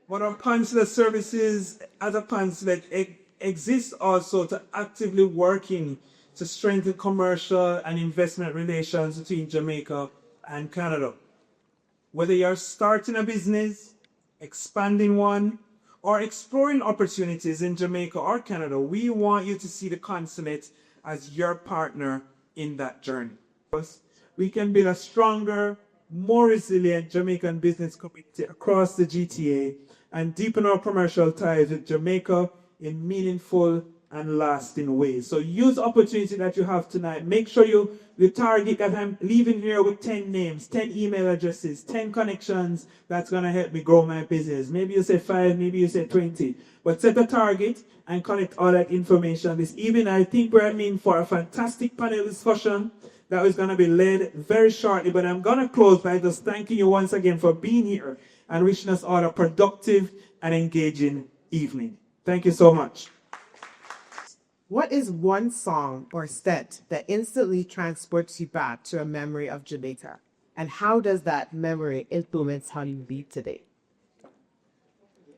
But our consular services as a consulate exists also to actively working to strengthen commercial and investment relations between Jamaica and Canada. Whether you're starting a business, expanding one, or exploring opportunities in Jamaica or Canada, we want you to see the consulate as your partner in that journey. We can build a stronger, more resilient Jamaican business community across the GTA and deepen our commercial ties with Jamaica in meaningful and lasting ways. So use the opportunity that you have tonight. Make sure you target that I'm leaving here with 10 names, 10 email addresses, 10 connections that's going to help me grow my business. Maybe you say 5, maybe you say 20. But set a target and collect all that information. This evening, I think we're in for a fantastic panel discussion that is going to be led very shortly. But I'm going to close by just thanking you once again for being here and wishing us all a productive and engaging evening. Thank you so much. What is one song or set that instantly transports you back to a memory of Jamaica? And how does that memory influence how you be today?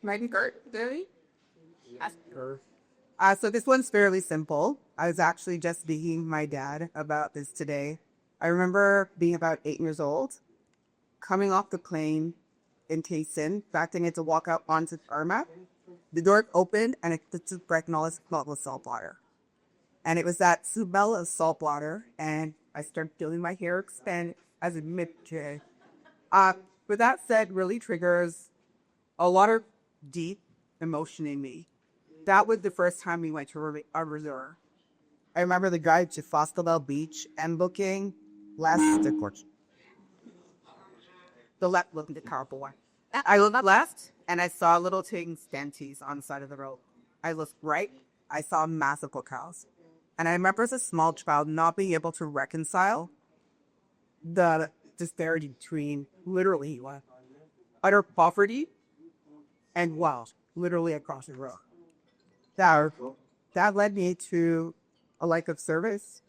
Margaret, so this one's fairly simple. I was actually just speaking to my dad about this today. I remember being about 8 years old, coming off the plane in Kingston, expecting it to walk out onto tarmac. The door opened and I took a breath and all I smelled was salt water. And it was that smell of salt water, and I started feeling my hair expand as a mid-J. With that said, really triggers a lot of deep emotion in me. That was the first time we went to a resort. I remember the drive to Foscabel Beach and looking left the left looking to Carboy. I looked left and I saw little things stanties on the side of the road. I looked right, I saw massive cows. And I remember as a small child not being able to reconcile the disparity between literally utter poverty and wealth, literally across the road. That led me to a life of service.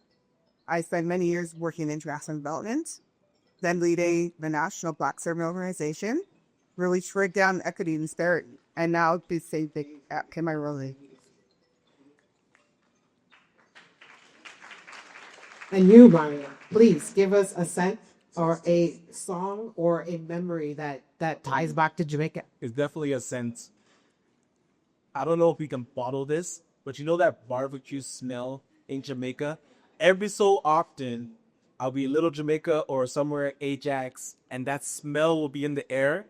I spent many years working in international development, then leading the National Black Serving Organization, really break down equity and disparity, and now the same thing at Cameroon. And you, Maria, please give us a sense or a song or a memory that ties back to Jamaica. It's definitely a sense. I don't know if we can bottle this, but you know that barbecue smell in Jamaica? Every so often, I'll be in Little Jamaica or somewhere at Ajax, and that smell will be in the air,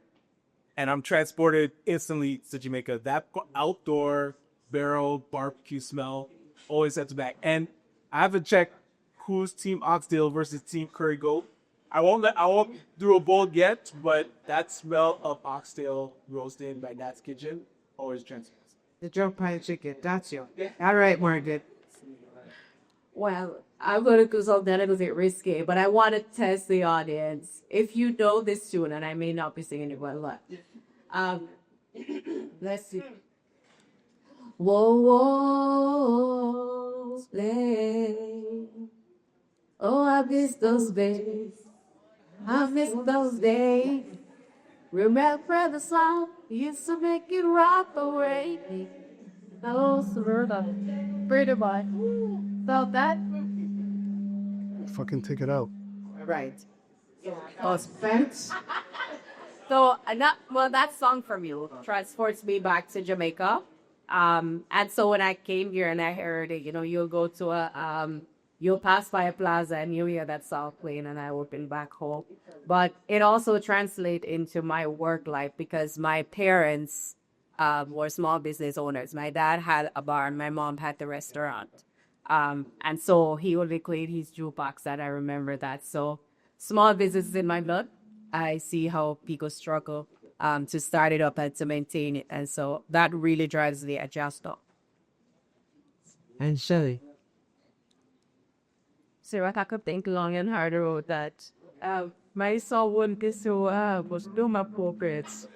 and I'm transported instantly to Jamaica. That outdoor barrel barbecue smell always sets back. And I haven't checked who's Team Oxtail versus Team Curry Goat. I won't do a bold yet, but that smell of oxtail roasted by Nat's Kitchen always transports. The drum pie chicken, that's you. All right, Margaret. Well, I'm going to do something a little bit risky, but I want to test the audience. If you know this tune, and I may not be singing it well, let's see. Whoa, whoa, play. Oh, I miss those days. I miss those days. Remember the song used to make it rock away. Oh, Roberta. Pretty boy. Felt that? Fucking take it out. Right. Fence. So, that song from you transports me back to Jamaica. And so when I came here and I heard it, you'll go to you'll pass by a plaza and you hear that song playing and I open back home. But it also translates into my work life because my parents were small business owners. My dad had a bar and my mom had the restaurant. And so he would reclaim his jukebox that I remember that. So small business is in my blood. I see how people struggle to start it up and to maintain it. And so that really drives the adjuster. And Shelly. So I could think long and hard about that. My son wouldn't be so was doing my portraits.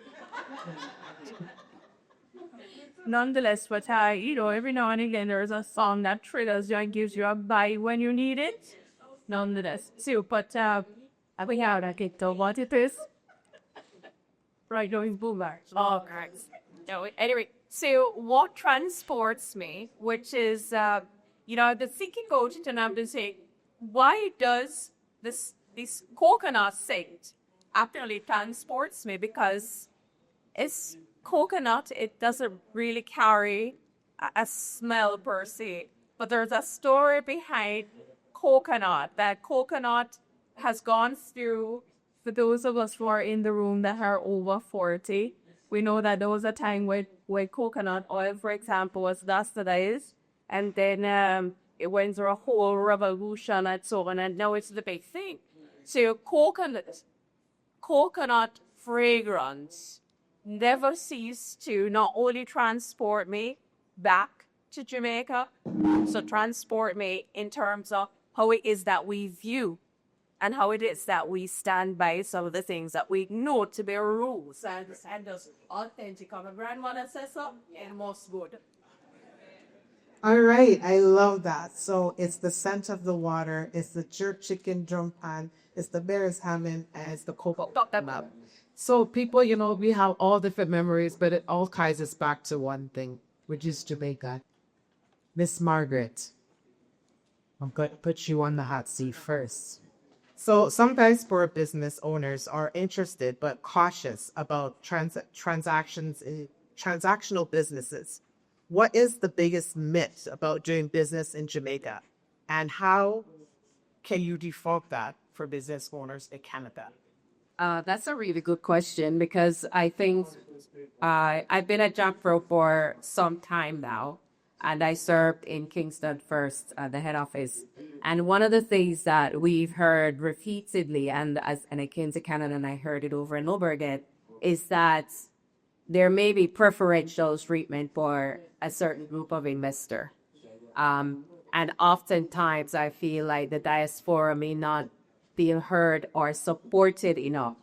Nonetheless, but every now and again there's a song that triggers you and gives you a vibe when you need it. Nonetheless, too, but we have to get to what it is. right now is boomer. Oh, correct. No, anyway, so what transports me, which is, the thinking goes into now to say, why does this coconut scent actually transports me? Because it's coconut, it doesn't really carry a smell per se, but there's a story behind coconut. That coconut has gone through, for those of us who are in the room that are over 40, we know that there was a time where coconut oil, for example, was bastardized, and then it went through a whole revolution and so on, and now it's the big thing. So coconut fragrance never cease to not only transport me back to Jamaica, so transport me in terms of how it is that we view and how it is that we stand by some of the things that we know to be rules and as authentic. My grandmother says so, and most good. All right, I love that. So it's the scent of the water, it's the jerk chicken drum pan, it's the Bear's Hammond, and it's the coconut. So people, we have all different memories, but it all ties us back to one thing, which is Jamaica. Miss Margaret, I'm going to put you on the hot seat first. So some diaspora business owners are interested but cautious about transactional businesses. What is the biggest myth about doing business in Jamaica, and how can you debunk that for business owners in Canada? That's a really good question, because I think I've been at JAMPRO for some time now, and I served in Kingston first, the head office. And one of the things that we've heard repeatedly, and I came to Canada and I heard it over and over again, is that there may be preferential treatment for a certain group of investor. And oftentimes I feel like the diaspora may not be heard or supported enough.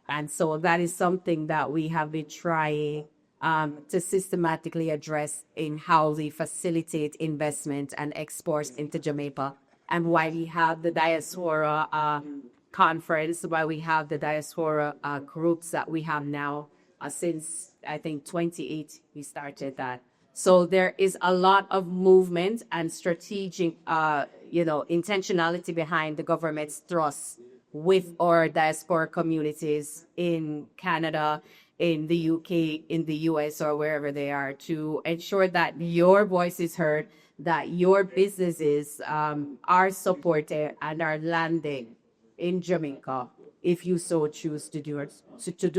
And so that is something that we have been trying to systematically address in how we facilitate investment and exports into Jamaica. And why we have the diaspora conference, why we have the diaspora groups that we have now since, I think, 28, we started that. So there is a lot of movement and strategic, intentionality behind the government's thrust with our diaspora communities in Canada, in the UK, in the US, or wherever they are, to ensure that your voice is heard, that your businesses are supported and are landing in Jamaica, if you so choose to do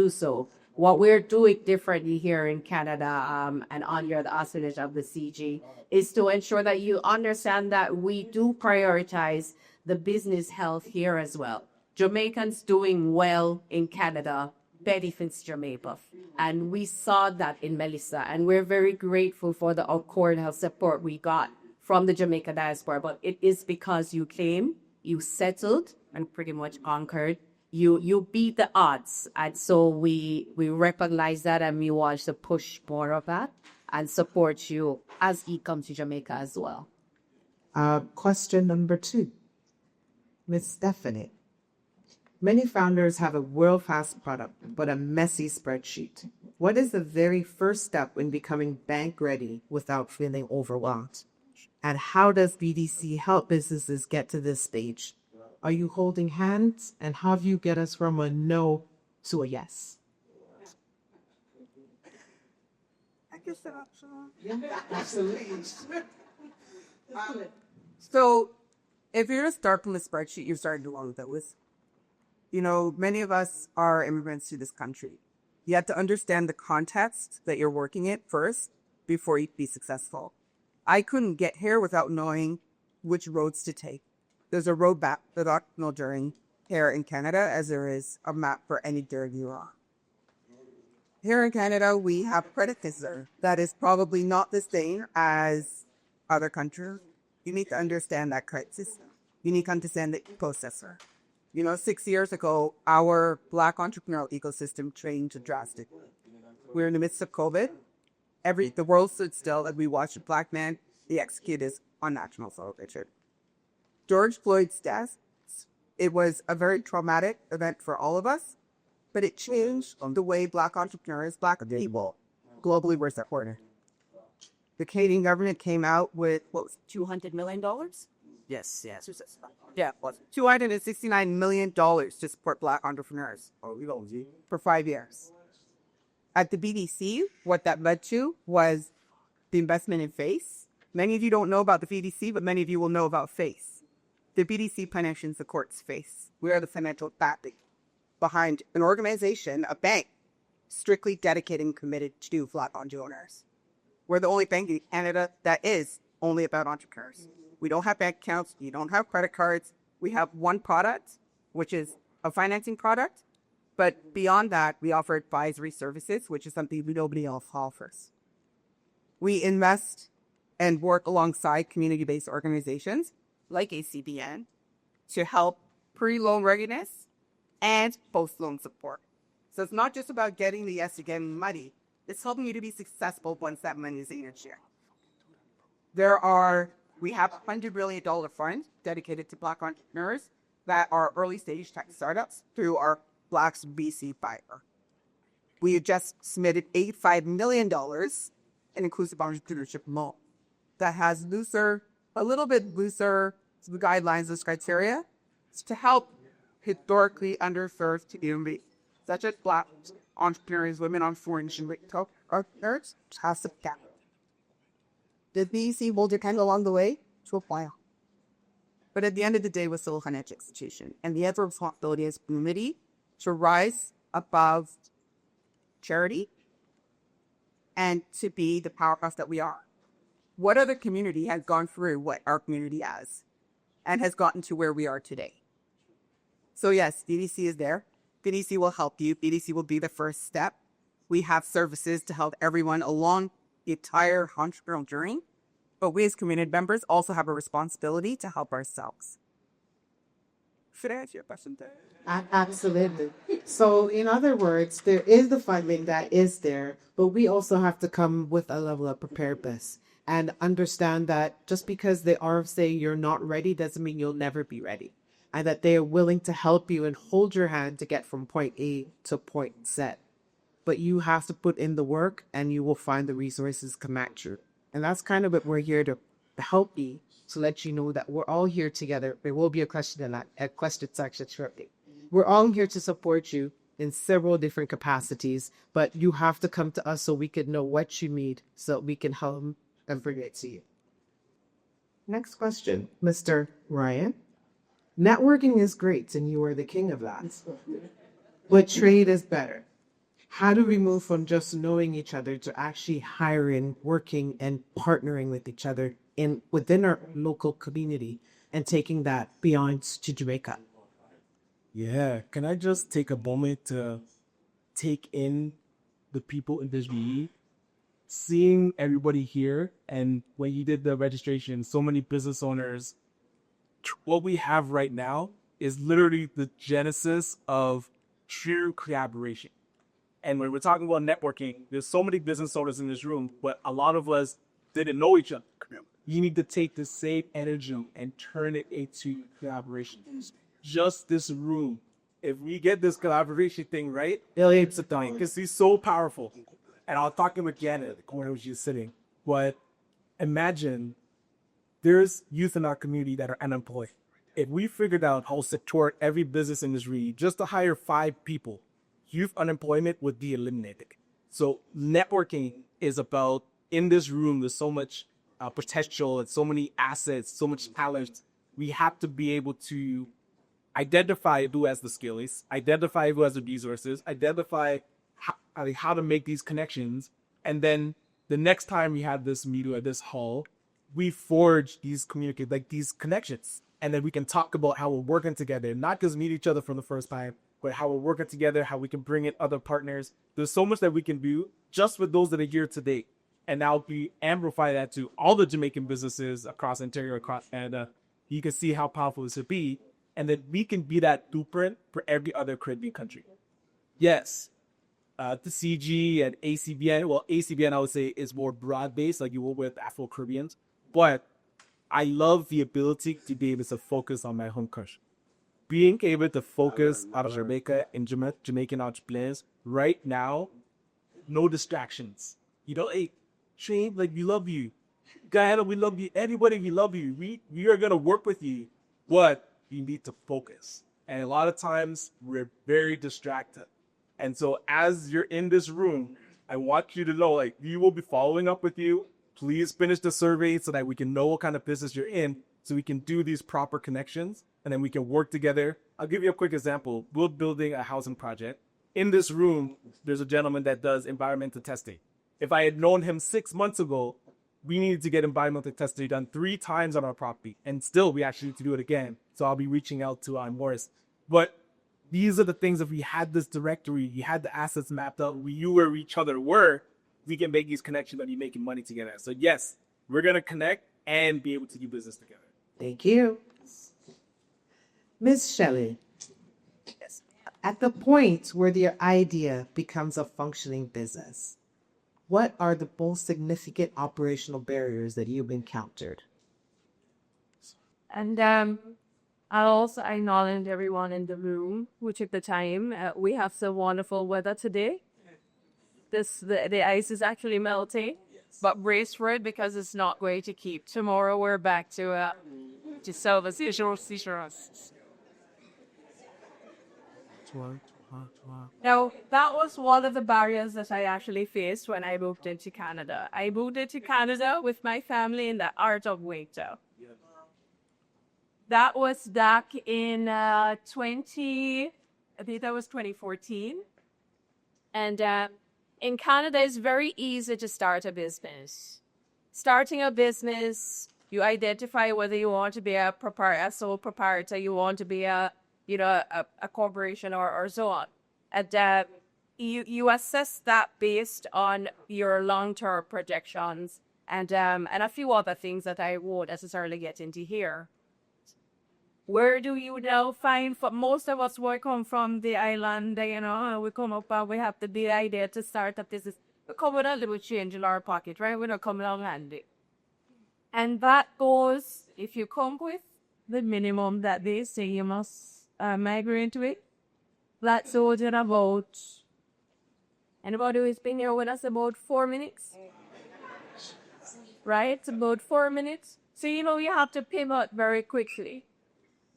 so. What we're doing differently here in Canada and under the auspices of the CG is to ensure that you understand that we do prioritize the business health here as well. Jamaicans doing well in Canada benefits Jamaica. And we saw that in Melissa. And we're very grateful for the cordial support we got from the Jamaica diaspora. But it is because you came, you settled, and pretty much conquered. You beat the odds. And so we recognize that, and we want to push more of that and support you as you come to Jamaica as well. Question number 2. Miss Stephany. Many founders have a world-class product, but a messy spreadsheet. What is the very first step in becoming bank ready without feeling overwhelmed? And how does BDC help businesses get to this stage? Are you holding hands? And how do you get us from a no to a yes? I guess that's Yeah, absolutely. So if you're to start from the spreadsheet, you're starting along with those. Many of us are immigrants to this country. You have to understand the context that you're working in first before you can be successful. I couldn't get here without knowing which roads to take. There's a road map for the journey here in Canada, as there is a map for any journey you're on. Here in Canada, we have credit visitor. That is probably not the same as other countries. You need to understand that credit system. You need to understand the processor. 6 years ago, our Black entrepreneurial ecosystem changed drastically. We're in the midst of COVID. The world stood still and we watched a Black man be executed on national television. George Floyd's death, it was a very traumatic event for all of us. but it changed the way Black entrepreneurs, Black people, globally were supported. The Canadian government came out with, what was it, $200 million? Yes. Yeah, it was $269 million to support Black entrepreneurs for 5 years. At the BDC, what that led to was the investment in FACE. Many of you don't know about the BDC, but many of you will know about FACE. The BDC financially supports FACE. We are the financial backing behind an organization, a bank, strictly dedicated and committed to Black entrepreneurs. We're the only bank in Canada that is only about entrepreneurs. We don't have bank accounts. We don't have credit cards. We have one product, which is a financing product. But beyond that, we offer advisory services, which is something nobody else offers. We invest and work alongside community-based organizations like ACBN to help pre-loan readiness and post-loan support. So it's not just about getting the yes to getting money. It's helping you to be successful once that money is in your share. We have a $100 million fund dedicated to Black entrepreneurs that are early stage tech startups through our Blacks BC Fiber. We just submitted $85 million in inclusive entrepreneurship loan that has a little bit looser the guidelines, those criteria, to help historically underserved communities, such as Black entrepreneurs, women on foreign entrepreneurs, has some capital. The BC will depend along the way to apply. But at the end of the day, we're still a financial institution, and the other responsibility is community to rise above charity and to be the powerhouse that we are. What other community has gone through what our community has and has gotten to where we are today? So yes, BDC is there. BDC will help you. BDC will be the first step. We have services to help everyone along the entire entrepreneurial journey, but we as community members also have a responsibility to help ourselves. Should I answer your question there? Absolutely. So, in other words, there is the funding that is there, but we also have to come with a level of preparedness and understand that just because they are saying you're not ready doesn't mean you'll never be ready, and that they are willing to help you and hold your hand to get from point A to point Z. But you have to put in the work, and you will find the resources come at you. And that's kind of what we're here to help you, to let you know that we're all here together. There will be a question section shortly. We're all here to support you in several different capacities, but you have to come to us so we can know what you need, so we can help and bring it to you. Next question, Mr. Ryan. Networking is great, and you are the king of that. But trade is better. How do we move from just knowing each other to actually hiring, working, and partnering with each other within our local community and taking that beyond to Jamaica? Yeah, can I just take a moment to take in the people in this BE? Seeing everybody here, and when you did the registration, so many business owners, what we have right now is literally the genesis of true collaboration. And when we're talking about networking, there's so many business owners in this room, but a lot of us didn't know each other. You need to take the same energy and turn it into collaboration. Just this room, if we get this collaboration thing right, it's a thing, because he's so powerful. And I was talking with Janet at the corner where she was sitting, but imagine there's youth in our community that are unemployed. If we figured out how to support every business in this region just to hire 5 people, youth unemployment would be eliminated. So networking is about, in this room, there's so much potential and so many assets, so much talent. We have to be able to identify who has the skills, identify who has the resources, identify how to make these connections. And then the next time we have this meeting at this hall, we forge these these connections. And then we can talk about how we're working together, not just meet each other for the first time, but how we're working together, how we can bring in other partners. There's so much that we can do just with those that are here today. And now we amplify that to all the Jamaican businesses across Ontario, across Canada. You can see how powerful this would be. And then we can be that blueprint for every other Caribbean country. Yes, the CG and ACBN, well, ACBN, I would say, is more broad-based, like you will with Afro-Caribbeans. But I love the ability to be able to focus on my home country. being able to focus out of Jamaica and Jamaican entrepreneurs right now, no distractions. You know, hey, Shane, like, we love you. Guyana, we love you. Anybody, we love you. We are going to work with you, but you need to focus. And a lot of times we're very distracted. And so as you're in this room, I want you to know, like, we will be following up with you. Please finish the survey so that we can know what kind of business you're in, so we can do these proper connections, and then we can work together. I'll give you a quick example. We're building a housing project. In this room, there's a gentleman that does environmental testing. If I had known him 6 months ago, we needed to get environmental testing done 3 times on our property, and still we actually need to do it again. So I'll be reaching out to Morris. But these are the things, if we had this directory, you had the assets mapped out, we knew where each other were, we can make these connections and be making money together. So yes, we're going to connect and be able to do business together. Thank you. Miss Shelly, at the point where your idea becomes a functioning business, what are the most significant operational barriers that you've encountered? And I'll also acknowledge everyone in the room who took the time. We have some wonderful weather today. The ice is actually melting, but brace for it because it's not going to keep. Tomorrow we're back to service usual seasons. Now, that was one of the barriers that I actually faced when I moved into Canada. I moved into Canada with my family in the art of waiter. That was back in 2014. And in Canada, it's very easy to start a business. Starting a business, you identify whether you want to be a sole proprietor, you want to be a corporation or so on. And you assess that based on your long-term projections and a few other things that I won't necessarily get into here. Where do you now find, for most of us who come from the island, we come up and we have the idea to start a business. We come with a little change in our pocket, right? We're not coming out handy. And that goes, if you come with the minimum that they say you must migrate into it, that's all in about, anybody who's been here with us, about 4 minutes? Right? It's about 4 minutes. So, you have to pivot very quickly.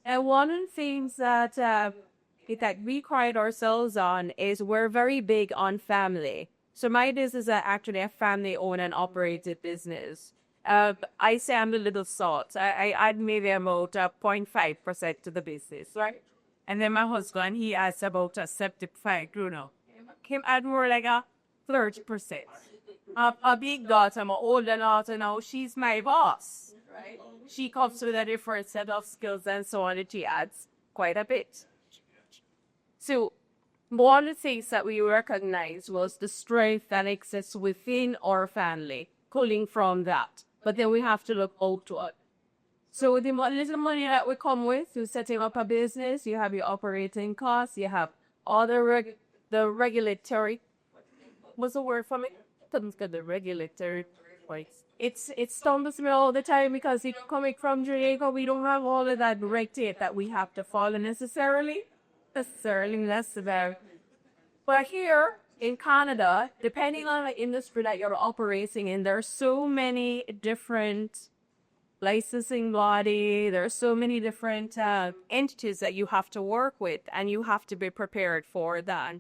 And one of the things that we pride ourselves on is we're very big on family. So my business is actually a family-owned and operated business. I say I'm the little salt. I add maybe about 0.5% to the business, right? And then my husband, he adds about a 75, Him add more like a 30%. A big daughter, my older daughter now, she's my boss, right? She comes with a different set of skills and so on, and she adds quite a bit. So one of the things that we recognized was the strength that exists within our family, pulling from that. But then we have to look outward. So the little money that we come with to setting up a business, you have your operating costs, you have all the regulatory. What's the word for me? The regulatory points. It stumbles me all the time because coming from Jamaica, we don't have all of that red tape that we have to follow necessarily. That's about. But here in Canada, depending on the industry that you're operating in, there are so many different licensing body. There are so many different entities that you have to work with, and you have to be prepared for that.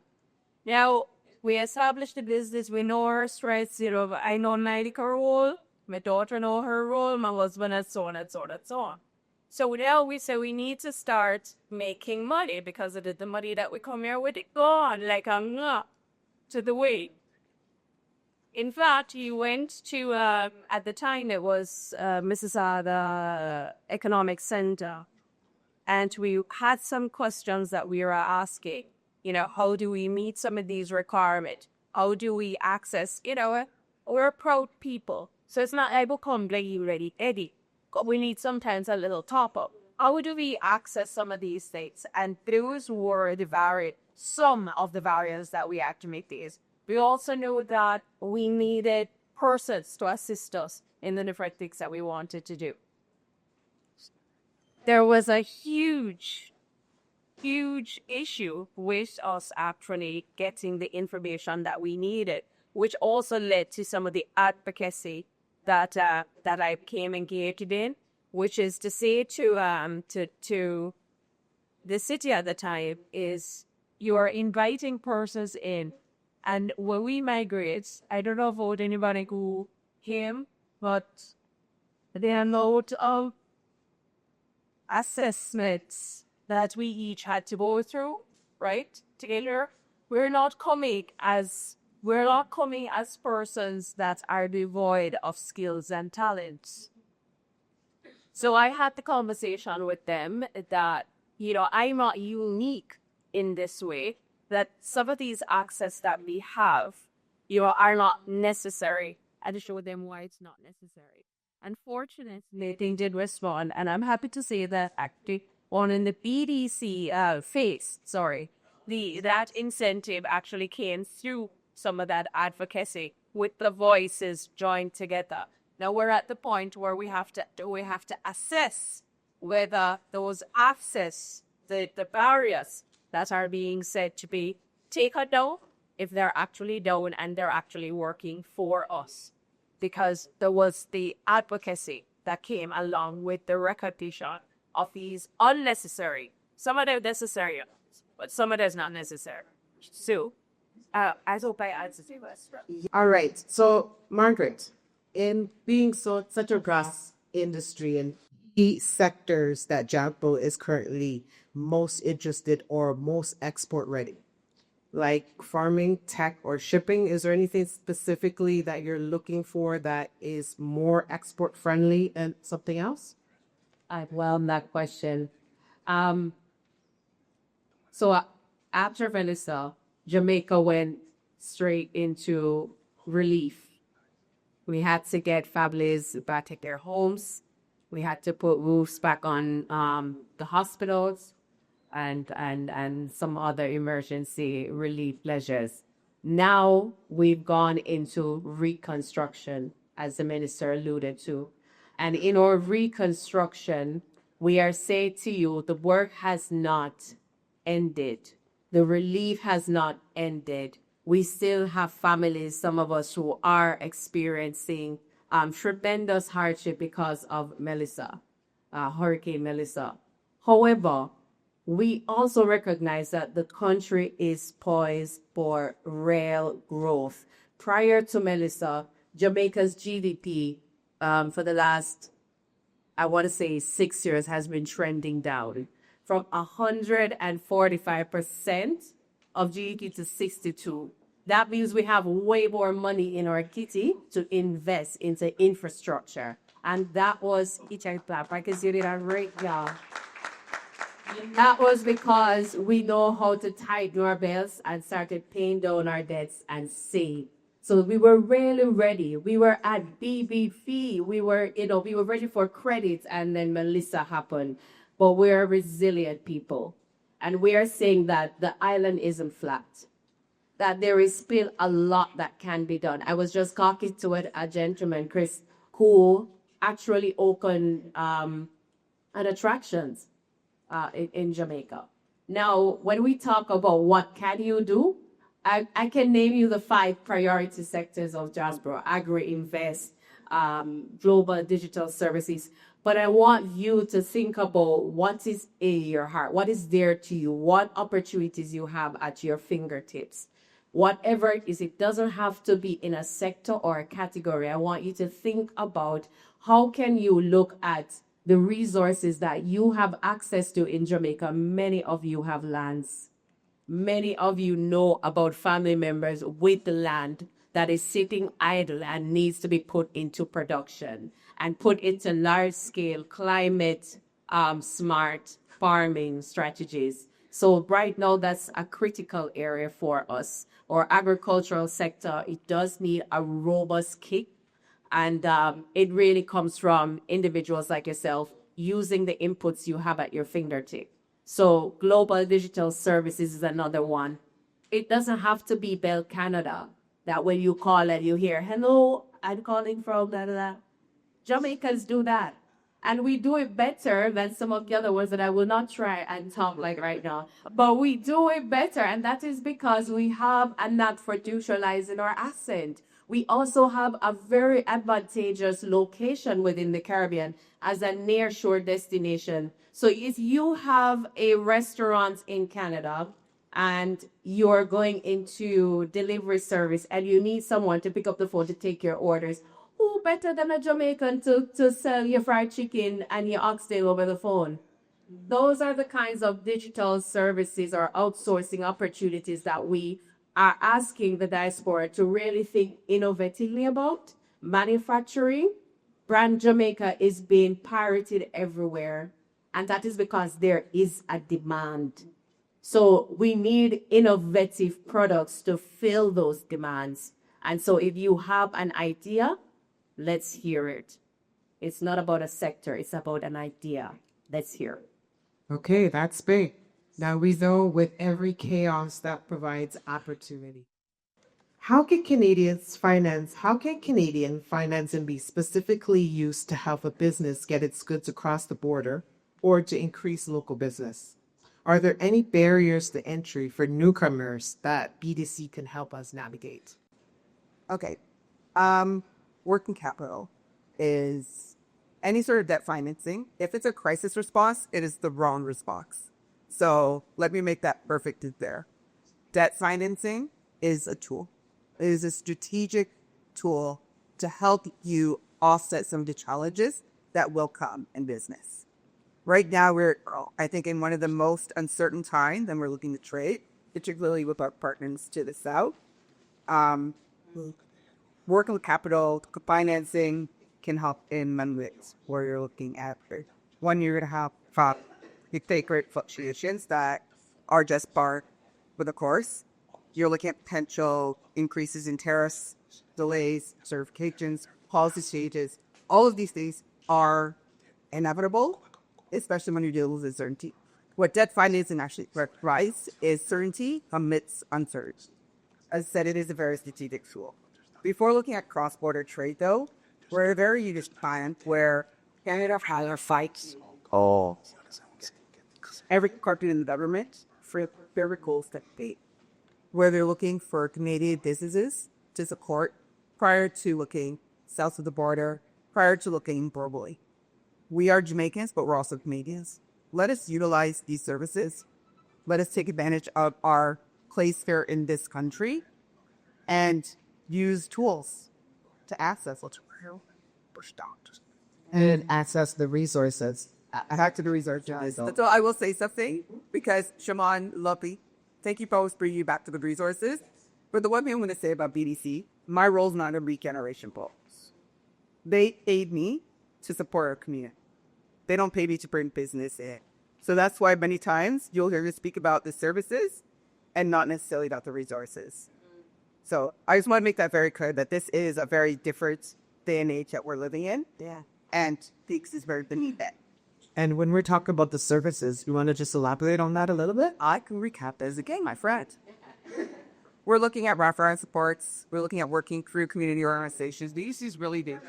Now, we established the business. We know our strengths. I know my role. My daughter know her role. My husband, and so on and so on and so on. So now we say we need to start making money because of the money that we come here with, it gone like a to the way. In fact, you went to, at the time it was Mississauga Economic Center, and we had some questions that we were asking. How do we meet some of these requirements? How do we access, we're proud people. So it's not able to come ready, Eddie. We need sometimes a little top up. How do we access some of these things? And those were some of the barriers that we had to make these. We also knew that we needed persons to assist us in the different things that we wanted to do. There was a huge huge issue with us actually getting the information that we needed, which also led to some of the advocacy that I became engaged in, which is to say to the city at the time is you are inviting persons in. And when we migrate, I don't know about anybody who came, but there are a lot of assessments that we each had to go through, right? Together, we're not coming as persons that are devoid of skills and talents. So I had the conversation with them that, I'm not unique in this way, that some of these access that we have, are not necessary, and to show them why it's not necessary. Unfortunately, they did respond, and I'm happy to say that actually on in the BDC that incentive actually came through some of that advocacy with the voices joined together. Now we're at the point where we have to assess whether those access, the barriers that are being said to be taken down, if they're actually down and they're actually working for us. Because there was the advocacy that came along with the recognition of these unnecessary, some of them necessary, but some of them not necessary. So, I hope I answered your question. All right. So, Margaret, in being such a vast industry and key sectors that JAMPRO is currently most interested or most export ready, like farming, tech, or shipping, is there anything specifically that you're looking for that is more export friendly and something else? I welcome that question. So after Venezuela, Jamaica went straight into relief. We had to get families back to their homes. We had to put roofs back on the hospitals and some other emergency relief measures. Now we've gone into reconstruction, as the minister alluded to. And in our reconstruction, we are saying to you, the work has not ended. The relief has not ended. We still have families, some of us who are experiencing tremendous hardship because of Melissa, Hurricane Melissa. However, we also recognize that the country is poised for real growth. Prior to Melissa, Jamaica's GDP for the last, 6 years has been trending down from 145% of GDP to 62%. That means we have way more money in our kitty to invest into infrastructure. And that was, because you did a great job. That was because we know how to tighten our belts and started paying down our debts and save. So we were really ready. We were at BBP. We were ready for credit, and then Melissa happened. But we're resilient people. And we are saying that the island isn't flat, that there is still a lot that can be done. I was just talking to a gentleman, Chris, who actually opened an attractions in Jamaica. Now, when we talk about what can you do, I can name you the 5 priority sectors of JASPRO: agri-invest, global digital services. But I want you to think about what is in your heart, what is there to you, what opportunities you have at your fingertips. Whatever it is, it doesn't have to be in a sector or a category. I want you to think about how can you look at the resources that you have access to in Jamaica. Many of you have lands. Many of you know about family members with the land that is sitting idle and needs to be put into production and put into large-scale climate smart farming strategies. So right now, that's a critical area for us. Our agricultural sector, it does need a robust kick. And it really comes from individuals like yourself using the inputs you have at your fingertip. So global digital services is another one. It doesn't have to be Bell Canada, that when you call and you hear, hello, I'm calling from da da da. Jamaicans do that. And we do it better than some of the other ones that I will not try and talk like right now. But we do it better, and that is because we have a knack for neutralizing our accent. We also have a very advantageous location within the Caribbean as a nearshore destination. So if you have a restaurant in Canada and you're going into delivery service and you need someone to pick up the phone to take your orders, who better than a Jamaican to sell your fried chicken and your oxtail over the phone? Those are the kinds of digital services or outsourcing opportunities that we are asking the diaspora to really think innovatively about. Manufacturing, brand Jamaica is being pirated everywhere, and that is because there is a demand. So we need innovative products to fill those demands. And so if you have an idea, let's hear it. It's not about a sector, it's about an idea. Let's hear it. Okay, that's big. Now we know with every chaos that provides opportunity. How can Canadian financing be specifically used to help a business get its goods across the border or to increase local business? Are there any barriers to entry for newcomers that BDC can help us navigate? Okay. Working capital is any sort of debt financing. If it's a crisis response, it is the wrong response. So let me make that perfectly clear. Debt financing is a tool. It is a strategic tool to help you offset some of the challenges that will come in business. Right now, we're, I think, in one of the most uncertain times, and we're looking to trade, particularly with our partners to the south. Working capital financing can help in many ways, where you're looking at one, you're going to have you take rate fluctuations that are just par with the course. You're looking at potential increases in tariffs, delays, certifications, policy changes. All of these things are inevitable, especially when you deal with uncertainty. What debt financing actually provides is certainty amidst uncertainty. As I said, it is a very strategic tool. Before looking at cross-border trade, though, we're a very unique time where Canada has our fights. Every country in the government for very cool step date, where they're looking for Canadian businesses to support prior to looking south of the border, prior to looking globally. We are Jamaicans, but we're also Canadians. Let us utilize these services. Let us take advantage of our place here in this country and use tools to access And access the resources. back to the resources. So I will say something because Shaman, lovely. Thank you for always bringing you back to the resources. But the one thing I'm going to say about BDC, my role is not a regeneration role. They paid me to support our community. They don't pay me to bring business in. So that's why many times you'll hear me speak about the services and not necessarily about the resources. So I just want to make that very clear that this is a very different day and age that we're living in. Yeah. And Peaks is very beneath that. And when we're talking about the services, you want to just elaborate on that a little bit? I can recap as again, my friend. We're looking at reference supports. We're looking at working through community organizations. These is really big.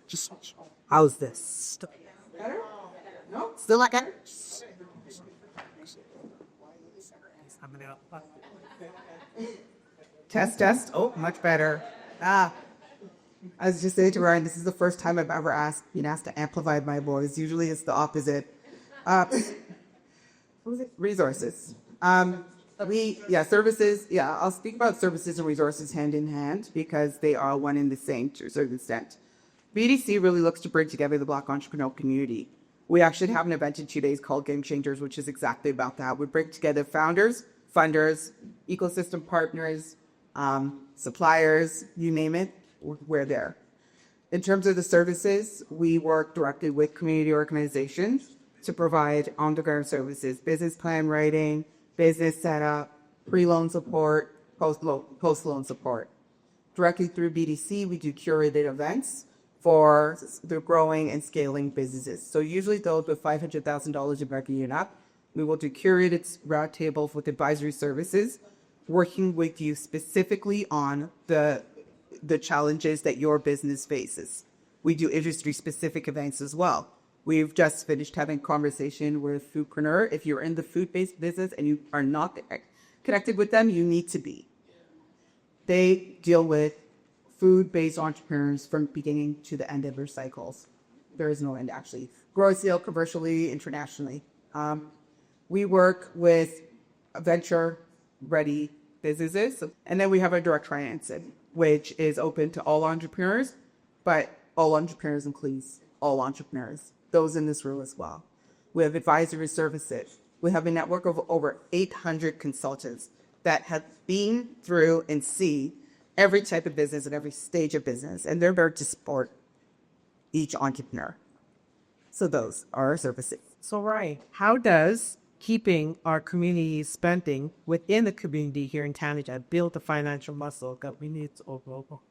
Just how's this? Better? No? Still like it? Test. Oh, much better. I was just saying to Ryan, this is the first time I've ever been asked to amplify my voice. Usually it's the opposite. What was it? Resources. Services. Yeah, I'll speak about services and resources hand in hand because they are one and the same to a certain extent. BDC really looks to bring together the Black entrepreneurial community. We actually have an event in 2 days called Game Changers, which is exactly about that. We bring together founders, funders, ecosystem partners, suppliers, you name it, we're there. In terms of the services, we work directly with community organizations to provide on-the-ground services, business plan writing, business setup, pre-loan support, post-loan support. Directly through BDC, we do curated events for the growing and scaling businesses. So usually those with $500,000 in revenue and up, we will do curated roundtables with advisory services, working with you specifically on the the challenges that your business faces. We do industry-specific events as well. We've just finished having a conversation with Foodpreneur. If you're in the food-based business and you are not connected with them, you need to be. They deal with food-based entrepreneurs from beginning to the end of their cycles. There is no end, actually. Grow, sale, commercially, internationally. We work with venture-ready businesses. And then we have our direct financing, which is open to all entrepreneurs, but all entrepreneurs includes all entrepreneurs, those in this room as well. We have advisory services. We have a network of over 800 consultants that have been through and see every type of business and every stage of business, and they're there to support each entrepreneur. So those are our services. So, Ryan, how does keeping our community spending within the community here in Canada build the financial muscle that we need to overall?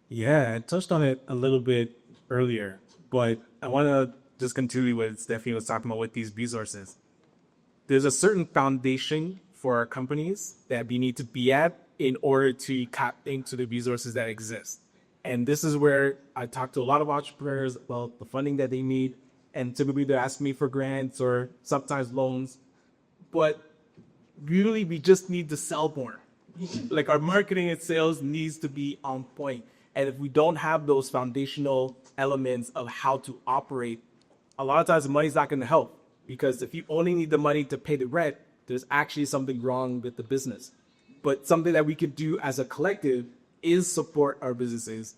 Yeah, I touched on it a little bit earlier, but I want to just continue what Stephany was talking about with these resources. There's a certain foundation for our companies that we need to be at in order to tap into the resources that exist. And this is where I talk to a lot of entrepreneurs about the funding that they need. And typically they ask me for grants or sometimes loans. But really, we just need to sell more. Like our marketing and sales needs to be on point. And if we don't have those foundational elements of how to operate, a lot of times the money's not going to help. Because if you only need the money to pay the rent, there's actually something wrong with the business. But something that we could do as a collective is support our businesses,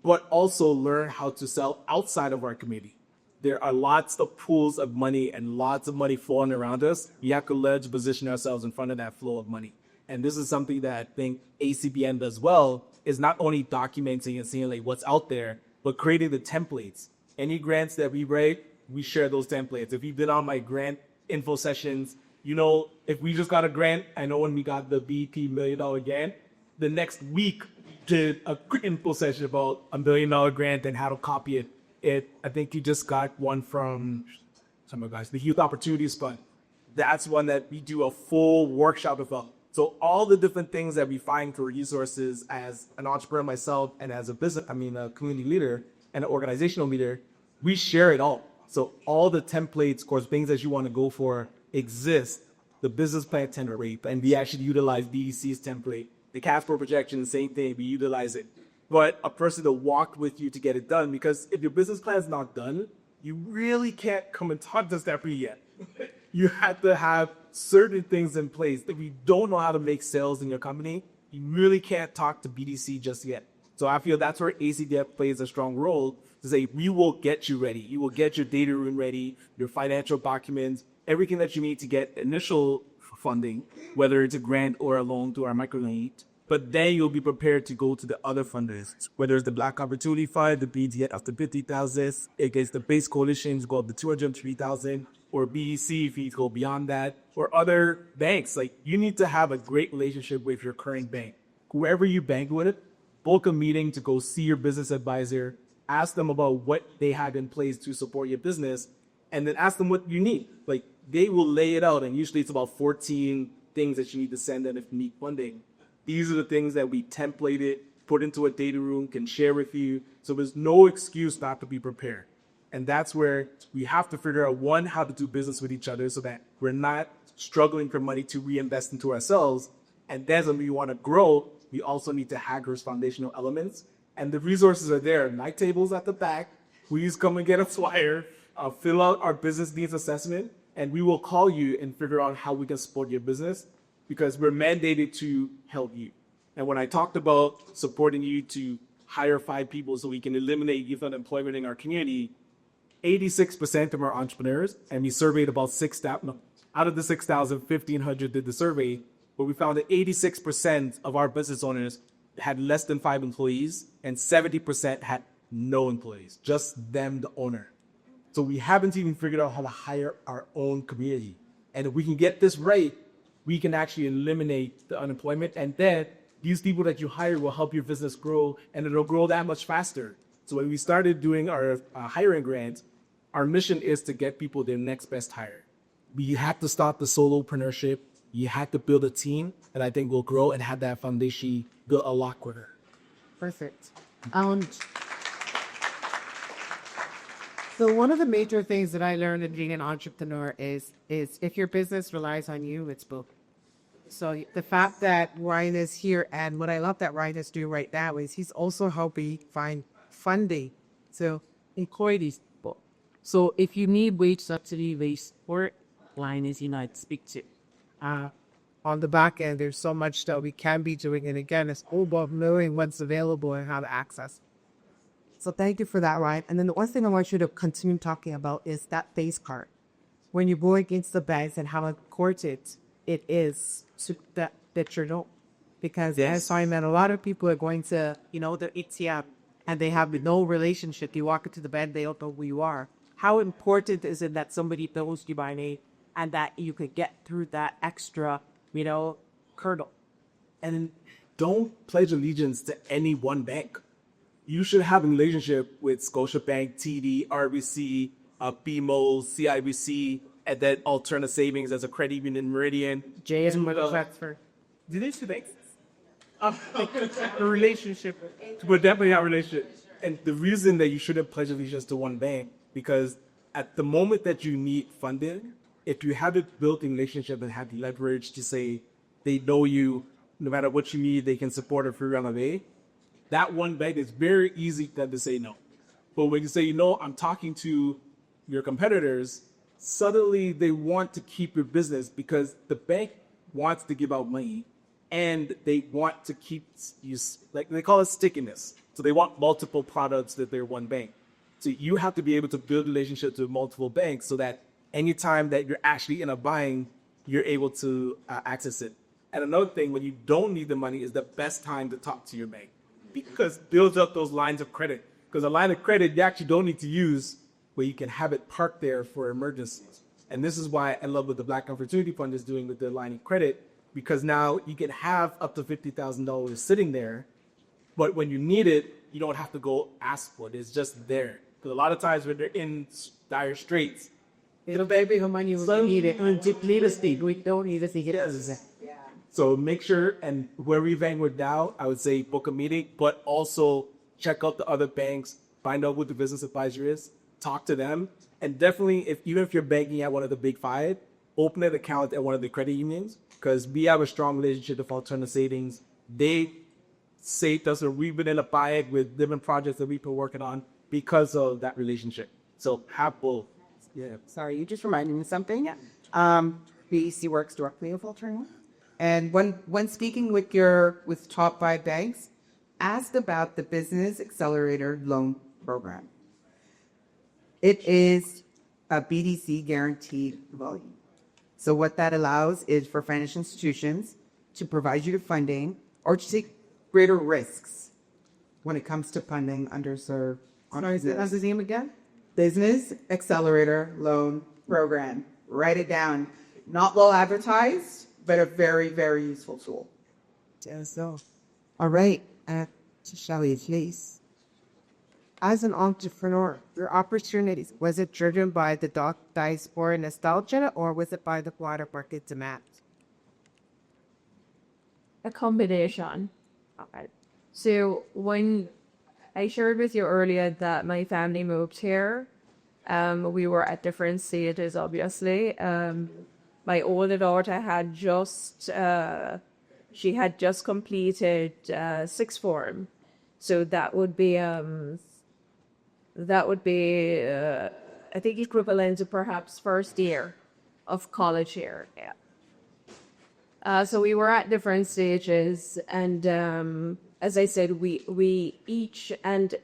but also learn how to sell outside of our community. There are lots of pools of money and lots of money flowing around us. We have to learn to position ourselves in front of that flow of money. And this is something that I think ACBN does well, is not only documenting and seeing like what's out there, but creating the templates. Any grants that we write, we share those templates. If you've been on my grant info sessions, you know, if we just got a grant, I know when we got the BP $1 million grant, the next week did a quick info session about $1 million grant and how to copy it. I think you just got one from some of the guys, the Youth Opportunities Fund. That's one that we do a full workshop about. So all the different things that we find for resources as an entrepreneur myself and as a community leader and an organizational leader, we share it all. So all the templates, of course, things that you want to go for exist. The business plan template, and we actually utilize BDC's template. The cash flow projection, same thing, we utilize it. But a person to walk with you to get it done, because if your business plan is not done, you really can't come and talk to Stephany yet. You have to have certain things in place. If you don't know how to make sales in your company, you really can't talk to BDC just yet. So I feel that's where ACDF plays a strong role to say, we will get you ready. You will get your data room ready, your financial documents, everything that you need to get initial funding, whether it's a grant or a loan to our microloan. But then you'll be prepared to go to the other funders, whether it's the Black Opportunity Fund, the BDF up to 50,000, against the base coalitions go up to 203,000, or BEC if you go beyond that, or other banks. Like, you need to have a great relationship with your current bank. Whoever you bank with, book a meeting to go see your business advisor, ask them about what they have in place to support your business, and then ask them what you need. Like, they will lay it out, and usually it's about 14 things that you need to send them if you need funding. These are the things that we templated, put into a data room, can share with you. So there's no excuse not to be prepared. And that's where we have to figure out, one, how to do business with each other so that we're not struggling for money to reinvest into ourselves. And then when we want to grow, we also need to have those foundational elements. And the resources are there. Night tables at the back. Please come and get a flyer. Fill out our business needs assessment. And we will call you and figure out how we can support your business, because we're mandated to help you. And when I talked about supporting you to hire 5 people so we can eliminate youth unemployment in our community, 86% of our entrepreneurs, and we surveyed about 6,000, out of the 6,000, 1,500 did the survey, but we found that 86% of our business owners had less than 5 employees, and 70% had no employees, just them, the owner. So we haven't even figured out how to hire our own community. And if we can get this right, we can actually eliminate the unemployment. And then these people that you hire will help your business grow, and it'll grow that much faster. So when we started doing our hiring grants, our mission is to get people their next best hire. We had to stop the solopreneurship. You had to build a team, and I think we'll grow and have that foundation built a lot quicker. Perfect. So one of the major things that I learned in being an entrepreneur is if your business relies on you, it's boom. So the fact that Ryan is here, and what I love that Ryan is doing right now is he's also helping find funding to employ these people. So if you need wage subsidy, wage support, Ryan is United speak to. On the back end, there's so much that we can be doing. And again, it's all about knowing what's available and how to access. So thank you for that, Ryan. And then the one thing I want you to continue talking about is that face card. When you go against the banks and how important it is to that you know. Because as I met, a lot of people are going to, the ATM and they have no relationship. You walk into the bank, they don't know who you are. How important is it that somebody knows you by name and that you could get through that extra, hurdle? And don't pledge allegiance to any one bank. You should have a relationship with Scotiabank, TD, RBC, BMO, CIBC, and then Alterna Savings as a credit union, Meridian. JM transfer. Did they two banks? The relationship. But definitely not relationship. And the reason that you shouldn't pledge allegiance to one bank, because at the moment that you need funding, if you have a built-in relationship and have the leverage to say they know you, no matter what you need, they can support a free round of A, that one bank is very easy for them to say no. But when you say, I'm talking to your competitors, suddenly they want to keep your business because the bank wants to give out money and they want to keep you, like they call it stickiness. So they want multiple products that they're one bank. So you have to be able to build relationships with multiple banks so that anytime that you're actually in a buying, you're able to access it. And another thing, when you don't need the money, is the best time to talk to your bank because it builds up those lines of credit. Because a line of credit you actually don't need to use, where you can have it parked there for emergencies. And this is why I love what the Black Opportunity Fund is doing with the line of credit, because now you can have up to $50,000 sitting there, but when you need it, you don't have to go ask for it. It's just there. Because a lot of times when they're in dire straits, It'll baby how money we need it. We don't need it to get us. So make sure, and where we bank with now, I would say book a meeting, but also check out the other banks, find out who the business advisor is, talk to them, and definitely, even if you're banking at one of the big five, open an account at one of the credit unions, because we have a strong relationship with Alterna Savings. They saved us, and we've been in a buy with different projects that we've been working on because of that relationship. So have both. Yeah. Sorry, you just reminded me of something. BEC works directly with Alterna. And when speaking with top 5 banks, asked about the Business Accelerator Loan Program. It is a BDC guaranteed volume. So what that allows is for financial institutions to provide you with funding or to take greater risks when it comes to funding underserved. How's his name again? Business Accelerator Loan Program. Write it down. Not well advertised, but a very, very useful tool. So, all right. To Shelly, please. As an entrepreneur, your opportunities, was it driven by the diaspora nostalgia or was it by the water market demand? A combination. Okay. So when I shared with you earlier that my family moved here, we were at different stages, obviously. My older daughter had just completed sixth form, so that would be I think equivalent to perhaps first year of college here. Yeah. So we were at different stages, and as I said, we each, and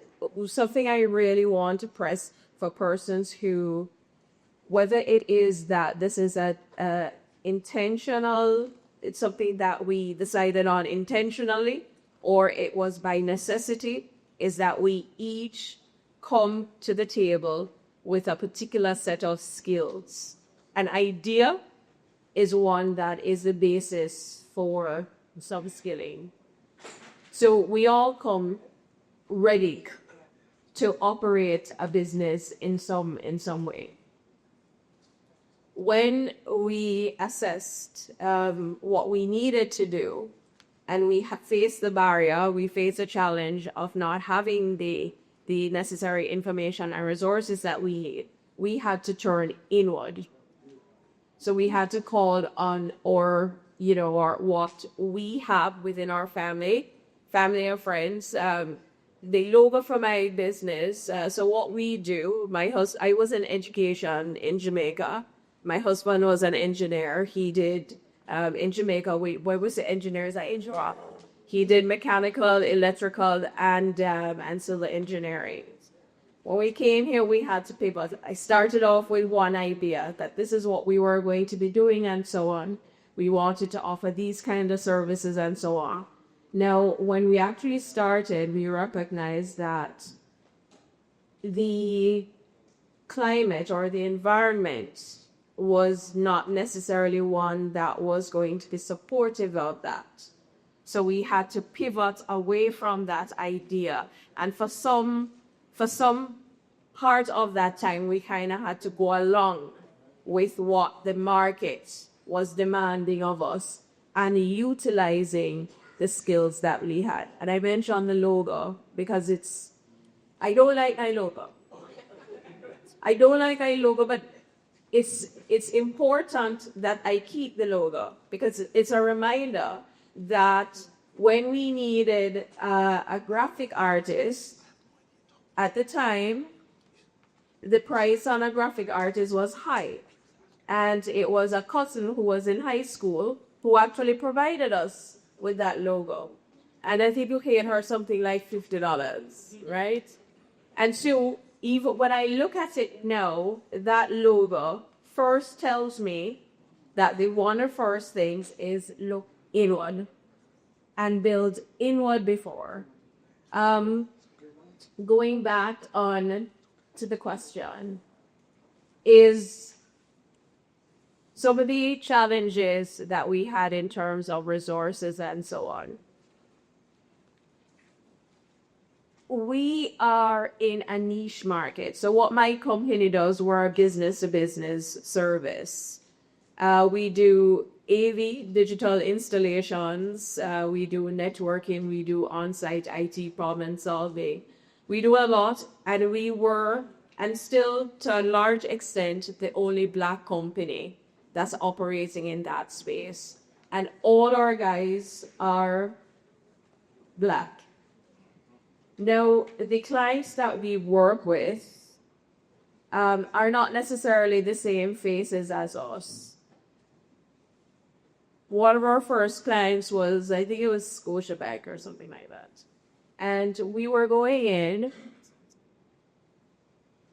something I really want to press for persons who, whether it is that this is a intentional, it's something that we decided on intentionally, or it was by necessity, is that we each come to the table with a particular set of skills. An idea is one that is the basis for some skilling. So we all come ready to operate a business in some way. When we assessed what we needed to do, and we have faced the barrier, we faced the challenge of not having the necessary information and resources that we need. We had to turn inward. So we had to call on our, what we have within our family and friends. The logo for my business. So what we do, I was in education in Jamaica. My husband was an engineer. He did in Jamaica. Where was the engineers at Injora? He did mechanical, electrical, and civil engineering. When we came here, we had to pivot. I started off with one idea that this is what we were going to be doing and so on. We wanted to offer these kind of services and so on. Now, when we actually started, we recognized that the climate or the environment was not necessarily one that was going to be supportive of that. So we had to pivot away from that idea. And for some part of that time, we kind of had to go along with what the market was demanding of us and utilizing the skills that we had. And I mentioned the logo because I don't like my logo. But it's important that I keep the logo because it's a reminder that when we needed a graphic artist, at the time, the price on a graphic artist was high. And it was a cousin who was in high school who actually provided us with that logo. And I think you paid her something like $50, right? And so even when I look at it now, that logo first tells me that one of the first things is look inward and build inward before. Going back on to the question, is some of the challenges that we had in terms of resources and so on. We are in a niche market. So what my company does, we're a business-to-business service. We do AV, digital installations. We do networking. We do on-site IT problem solving. We do a lot, and we were, and still to a large extent, the only Black company that's operating in that space. And all our guys are Black. Now, the clients that we work with are not necessarily the same faces as us. One of our first clients was, I think it was Scotiabank or something like that. And we were going in,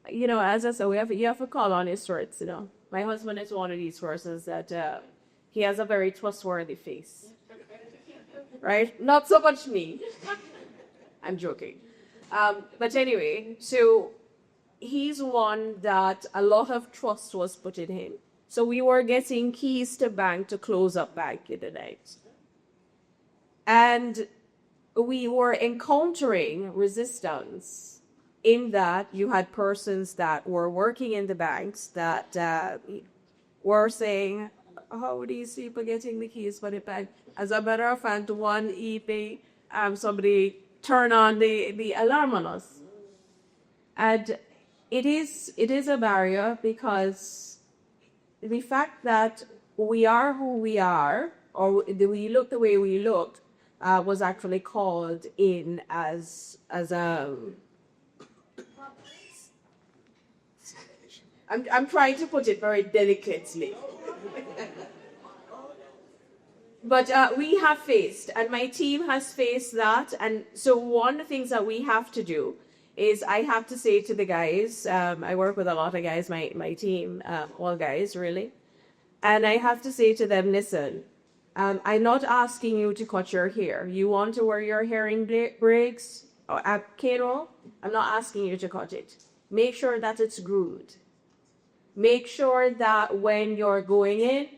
as I said, you have to call on his words, My husband is one of these persons that he has a very trustworthy face, right? Not so much me. I'm joking. But anyway, so he's one that a lot of trust was put in him. So we were getting keys to bank to close up bank in the night. And we were encountering resistance in that you had persons that were working in the banks that were saying, how are these people getting the keys for the bank? As a matter of fact, one evening, somebody turned on the alarm on us. And it is a barrier because the fact that we are who we are, or we look the way we looked, was actually called in as a... I'm trying to put it very delicately. But we have faced, and my team has faced that. And so one of the things that we have to do is I have to say to the guys, I work with a lot of guys, my team, all guys really. And I have to say to them, listen, I'm not asking you to cut your hair. You want to wear your hair in braids or a cane-roll? I'm not asking you to cut it. Make sure that it's groomed. Make sure that when you're going in,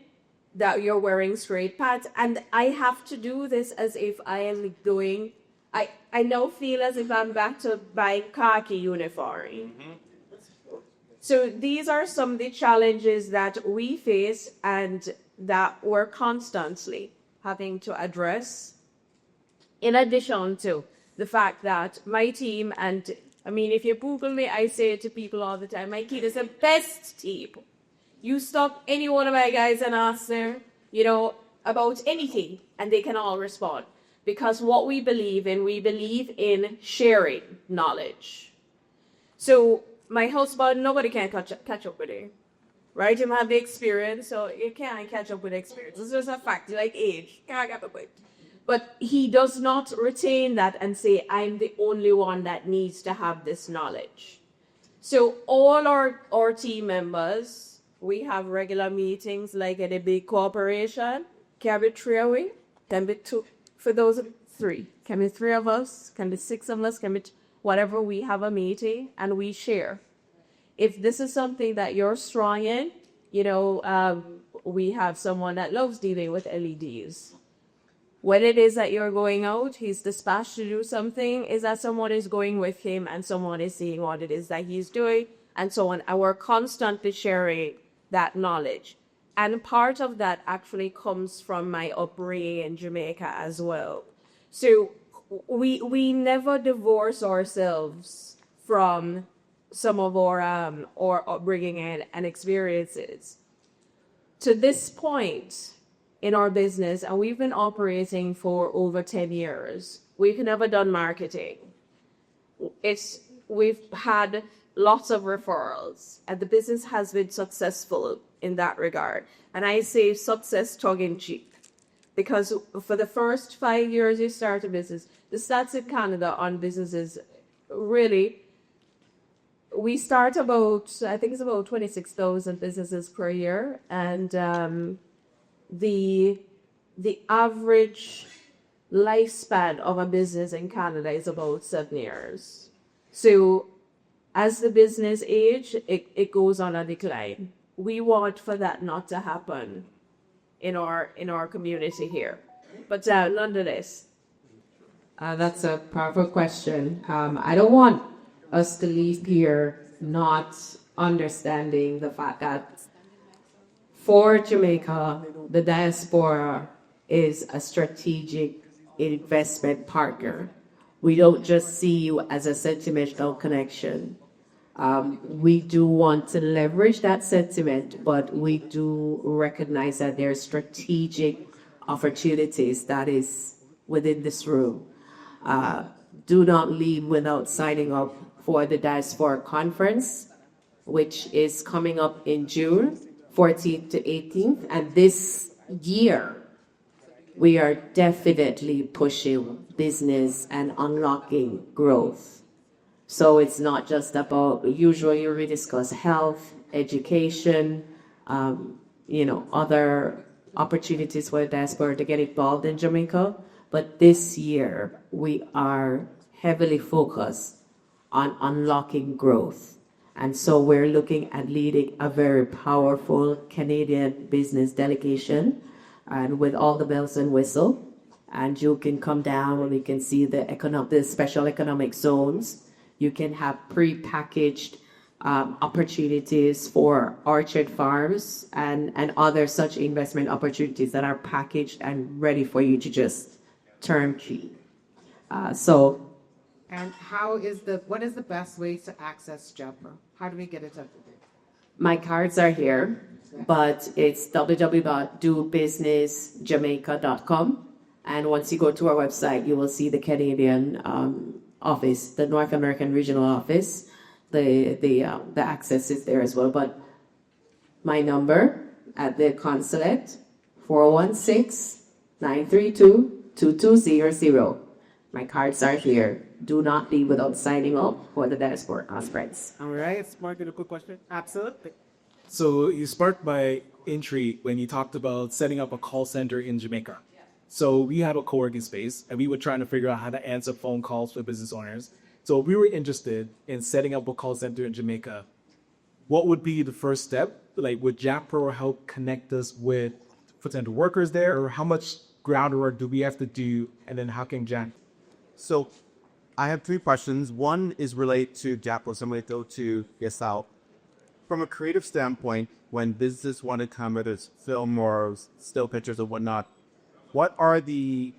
that you're wearing straight pants. And I have to do this as if I am doing, I now feel as if I'm back to buying khaki uniform. Mm-hmm. So these are some of the challenges that we face and that we're constantly having to address In addition to the fact that my team, and I mean, if you Google me, I say it to people all the time, my team is the best team. You stop any one of my guys and ask them, about anything, and they can all respond. Because what we believe in sharing knowledge. So my husband, nobody can catch up with him. Right? You have the experience, so you can't catch up with experience. It's just a fact, like age. Can't catch up with. But he does not retain that and say, I'm the only one that needs to have this knowledge. So all our team members, we have regular meetings like at a big corporation. Can be 3 away, can be 2. For those 3, can be 3 of us, can be 6 of us, can be whatever. We have a meeting and we share. If this is something that you're strong in, we have someone that loves dealing with LEDs. When it is that you're going out, he's dispatched to do something, is that someone is going with him and someone is seeing what it is that he's doing and so on. And we're constantly sharing that knowledge. And part of that actually comes from my upbringing in Jamaica as well. So we never divorce ourselves from some of our upbringing and experiences. To this point in our business, and we've been operating for over 10 years, we've never done marketing. We've had lots of referrals, and the business has been successful in that regard. And I say success tongue in cheek, because for the first 5 years you start a business, the stats in Canada on businesses really, we start I think it's about 26,000 businesses per year, and the average lifespan of a business in Canada is about 7 years. So as the business age, it goes on a decline. We want for that not to happen in our community here. But nonetheless, that's a powerful question. I don't want us to leave here not understanding the fact that for Jamaica, the diaspora is a strategic investment partner. We don't just see you as a sentimental connection. We do want to leverage that sentiment, but we do recognize that there are strategic opportunities that is within this room. Do not leave without signing up for the Diaspora Conference, which is coming up in June 14th to 18th. And this year, we are definitely pushing business and unlocking growth. So it's not just about, usually we discuss health, education, other opportunities for the diaspora to get involved in Jamaica. But this year, we are heavily focused on unlocking growth. And so we're looking at leading a very powerful Canadian business delegation, and with all the bells and whistles. And you can come down and we can see the special economic zones. You can have pre-packaged opportunities for orchard farms and other such investment opportunities that are packaged and ready for you to just turnkey. And what is the best way to access JAMPRO? How do we get in touch with you? My cards are here, but it's www.dobusinessjamaica.com. And once you go to our website, you will see the Canadian office, the North American regional office. The access is there as well. But my number at the consulate, 416-932-2200. My cards are here. Do not leave without signing up for the Diaspora Conference. All right. Margaret, a quick question. Absolutely. So you sparked my intrigue when you talked about setting up a call center in Jamaica. So we had a co-working space, and we were trying to figure out how to answer phone calls for business owners. So we were interested in setting up a call center in Jamaica. What would be the first step? Like, would JAMPRO help connect us with potential workers there, or how much groundwork do we have to do, and then how can JAMPRO? So I have 3 questions. One is related to JAMPRO, so I'm going to go to Yasal. From a creative standpoint, when businesses want to come, whether it's film or still pictures or whatnot, what are the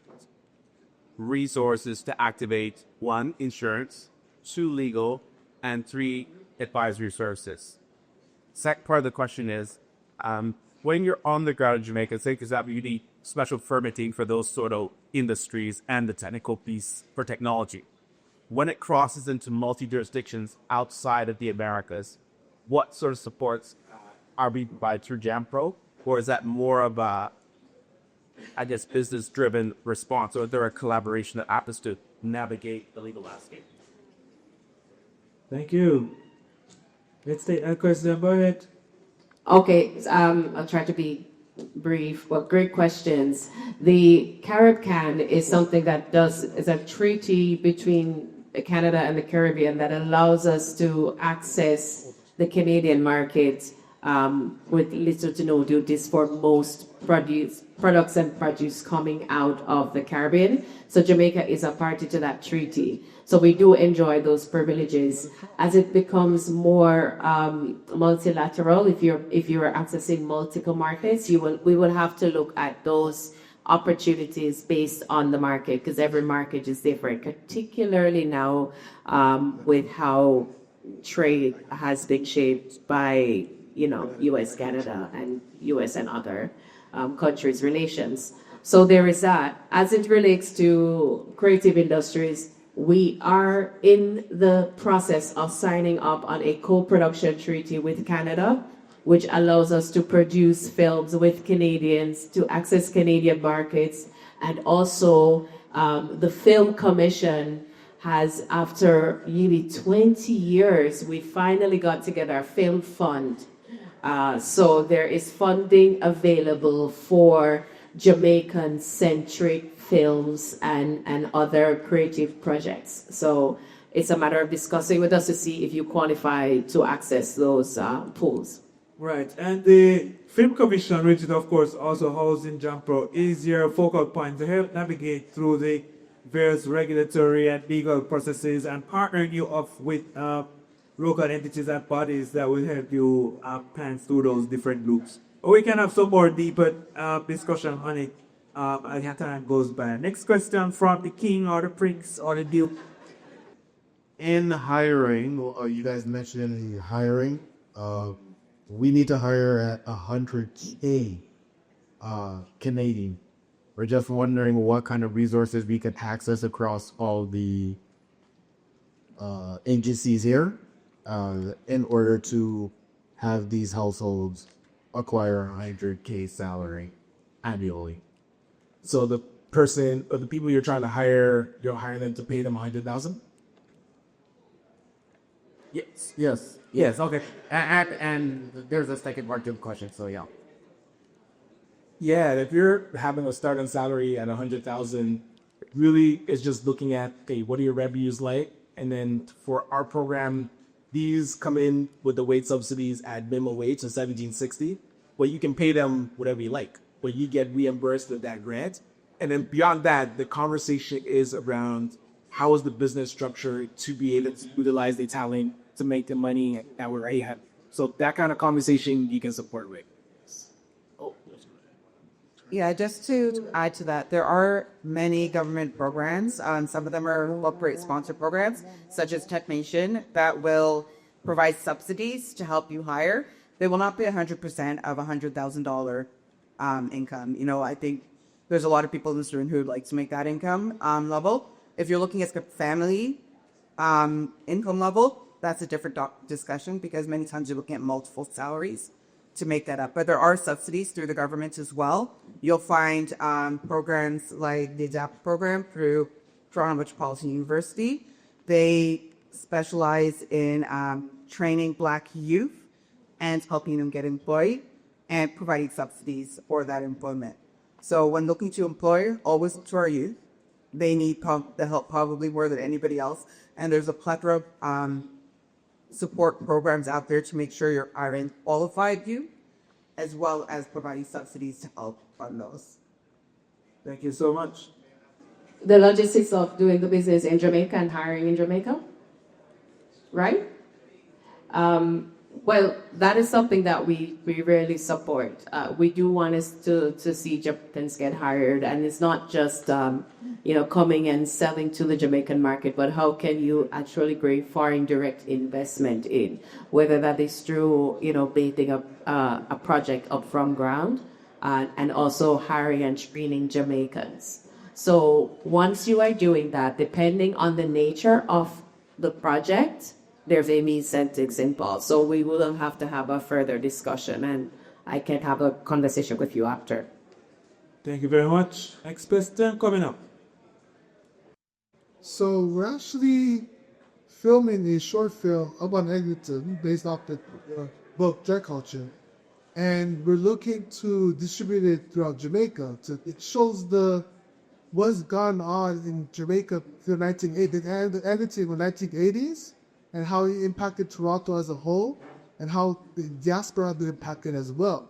resources to activate 1, insurance, 2, legal, and 3, advisory services. Second part of the question is, when you're on the ground in Jamaica, say, for example, you need special permitting for those sort of industries and the technical piece for technology. When it crosses into multi-jurisdictions outside of the Americas, what sort of supports are we provided through JAMPRO? Or is that more of a, I guess, business-driven response? Or is there a collaboration that happens to navigate the legal landscape? Thank you. Let's take a question. Go ahead. Okay, I'll try to be brief. Well, great questions. The Caribcan is something that is a treaty between Canada and the Caribbean that allows us to access the Canadian market with little to no duties for most products and produce coming out of the Caribbean. So Jamaica is a party to that treaty. So we do enjoy those privileges. As it becomes more multilateral, if you're accessing multiple markets, we will have to look at those opportunities based on the market, because every market is different, particularly now with how trade has been shaped by US, Canada, and US and other countries' relations. So there is that. As it relates to creative industries, we are in the process of signing up on a co-production treaty with Canada, which allows us to produce films with Canadians, to access Canadian markets. And also the Film Commission has, after nearly 20 years, we finally got together a film fund. So there is funding available for Jamaican-centric films and other creative projects. So it's a matter of discussing with us to see if you qualify to access those pools. Right, and the Film Commission, which is of course also housed in JAMPRO, is your focal point to help navigate through the various regulatory and legal processes and partnering you up with local entities and bodies that will help you plan through those different loops. We can have some more deeper discussion on it as time goes by. Next question from the king or the prince or the duke. In hiring, you guys mentioned the hiring. We need to hire at 100K Canadian. We're just wondering what kind of resources we can access across all the agencies here in order to have these households acquire 100K salary annually. So the person or the people you're trying to hire, you're hiring them to pay them 100,000? Yes, okay. And there's a second part to the question, so yeah. Yeah, if you're having a starting salary at 100,000, really it's just looking at, okay, what are your revenues like? And then for our program, these come in with the wage subsidies at minimum wage of $17.60, where you can pay them whatever you like, but you get reimbursed with that grant. And then beyond that, the conversation is around how is the business structure to be able to utilize the talent to make the money that we already have. So that kind of conversation you can support with. Yeah, just to add to that, there are many government programs. Some of them are corporate sponsored programs, such as Technician, that will provide subsidies to help you hire. They will not be 100% of $100,000 income. I think there's a lot of people in this room who would like to make that income level. If you're looking at the family income level, that's a different discussion, because many times you're looking at multiple salaries to make that up. But there are subsidies through the government as well. You'll find programs like the DAP program through Toronto Metropolitan University. They specialize in training Black youth and helping them get employed and providing subsidies for that employment. So when looking to employ, always look to our youth. They need the help probably more than anybody else. And there's a plethora of support programs out there to make sure you're hiring qualified youth, as well as providing subsidies to help fund those. Thank you so much. The logistics of doing the business in Jamaica and hiring in Jamaica, right? Well, that is something that we really support. We do want us to see Jamaicans get hired, and it's not just coming and selling to the Jamaican market, but how can you actually bring foreign direct investment in, whether that is through, building a project up from ground, and also hiring and screening Jamaicans. So once you are doing that, depending on the nature of the project, there's a incentives involved. So we will have to have a further discussion, and I can have a conversation with you after. Thank you very much. Next question coming up. So we're actually filming a short film about Eglinton based off the book Drug Culture. And we're looking to distribute it throughout Jamaica. It shows what's gone on in Jamaica through the 1980s, and Eglinton in the 1980s, and how it impacted Toronto as a whole, and how the diaspora has been impacted as well.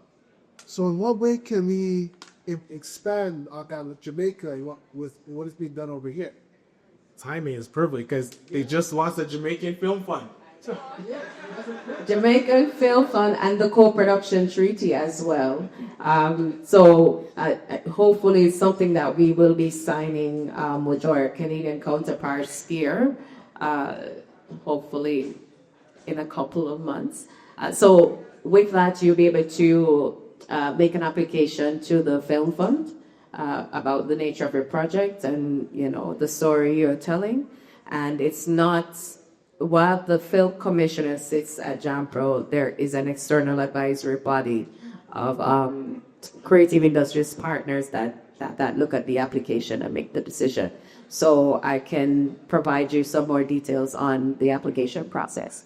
So in what way can we expand on that with Jamaica with what is being done over here? Timing is perfect because they just launched the Jamaican Film Fund. Jamaican Film Fund and the co-production treaty as well. So hopefully it's something that we will be signing with our Canadian counterparts here, hopefully in a couple of months. So with that, you'll be able to make an application to the Film Fund about the nature of your project and, the story you're telling. And it's not, while the film commissioner sits at JAMPRO, there is an external advisory body of creative industries partners that look at the application and make the decision. So I can provide you some more details on the application process.